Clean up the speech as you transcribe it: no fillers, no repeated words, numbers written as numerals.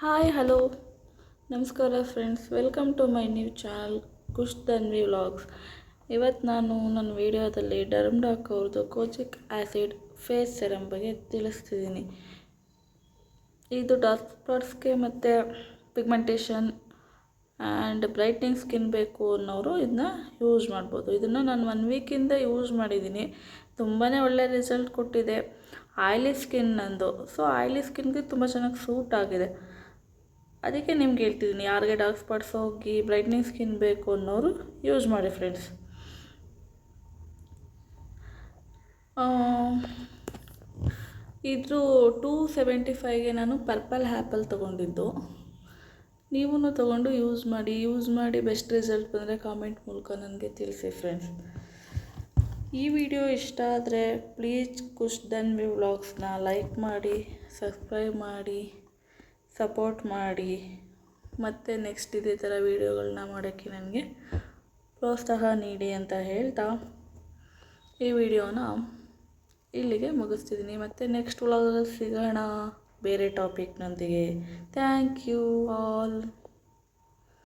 Hi hello ನಮಸ್ಕಾರ friends, welcome to my new channel Khush Tanvi vlogs. ಇವತ್ತು ನಾನು ನನ್ನ ವಿಡಿಯೋದಲ್ಲಿ ಡರ್ಮ್ಡಾಕ್ ಅವ್ರದ್ದು ಕೋಚಿಕ್ ಆ್ಯಸಿಡ್ ಫೇಸ್ ಸೆರಮ್ ಬಗ್ಗೆ ತಿಳಿಸ್ತಿದ್ದೀನಿ. ಇದು ಡಾರ್ಕ್ ಸ್ಪಾಟ್ಸ್ಗೆ ಮತ್ತು ಪಿಗ್ಮೆಂಟೇಷನ್ ಆ್ಯಂಡ್ ಬ್ರೈಟ್ನಿಂಗ್ ಸ್ಕಿನ್ ಬೇಕು ಅನ್ನೋರು ಇದನ್ನ ಯೂಸ್ ಮಾಡ್ಬೋದು. ಇದನ್ನು ನಾನು 1 ವೀಕಿಂದ ಯೂಸ್ ಮಾಡಿದ್ದೀನಿ. ತುಂಬಾ ಒಳ್ಳೆ ರಿಸಲ್ಟ್ ಕೊಟ್ಟಿದೆ. ಆಯ್ಲಿ ಸ್ಕಿನ್ ನಂದು, ಸೊ ಆಯ್ಲಿ ಸ್ಕಿನ್ಗೆ ತುಂಬ ಚೆನ್ನಾಗಿ ಸೂಟ್ ಆಗಿದೆ. ಅದಕ್ಕೆ ನಿಮ್ಗೆ ಹೇಳ್ತಿದ್ದೀನಿ, ಯಾರಿಗೆ ಡಾರ್ಕ್ ಸ್ಪಾಟ್ಸ್ ಹೋಗಿ ಬ್ರೈಟ್ನಿಂಗ್ ಸ್ಕಿನ್ ಬೇಕು ಅನ್ನೋರು ಯೂಸ್ ಮಾಡಿ ಫ್ರೆಂಡ್ಸ್. ಇದು 275ಗೆ ನಾನು ಪರ್ಪಲ್ ಆ್ಯಪಲ್ ತೊಗೊಂಡಿದ್ದು. ನೀವೂ ತೊಗೊಂಡು ಯೂಸ್ ಮಾಡಿ ಬೆಸ್ಟ್ ರಿಸಲ್ಟ್ ಬಂದರೆ ಕಾಮೆಂಟ್ ಮೂಲಕ ನನಗೆ ತಿಳಿಸಿ ಫ್ರೆಂಡ್ಸ್. ಈ ವಿಡಿಯೋ ಇಷ್ಟ ಆದರೆ ಪ್ಲೀಸ್ ಖುಷ್ ತನ್ವಿ ವ್ಲಾಗ್ಸ್ನ ಲೈಕ್ ಮಾಡಿ, ಸಬ್ಸ್ಕ್ರೈಬ್ ಮಾಡಿ, ಸಪೋರ್ಟ್ ಮಾಡಿ. ಮತ್ತು ನೆಕ್ಸ್ಟ್ ಇದೇ ಥರ ವೀಡಿಯೋಗಳನ್ನ ಮಾಡೋಕ್ಕೆ ನನಗೆ ಪ್ರೋತ್ಸಾಹ ನೀಡಿ ಅಂತ ಹೇಳ್ತಾ ಈ ವಿಡಿಯೋನ ಇಲ್ಲಿಗೆ ಮುಗಿಸ್ತಿದ್ದೀನಿ. ಮತ್ತು ನೆಕ್ಸ್ಟ್ ವ್ಲಾಗಲ್ಲಿ ಸಿಗೋಣ ಬೇರೆ ಟಾಪಿಕ್ನೊಂದಿಗೆ. Thank you all.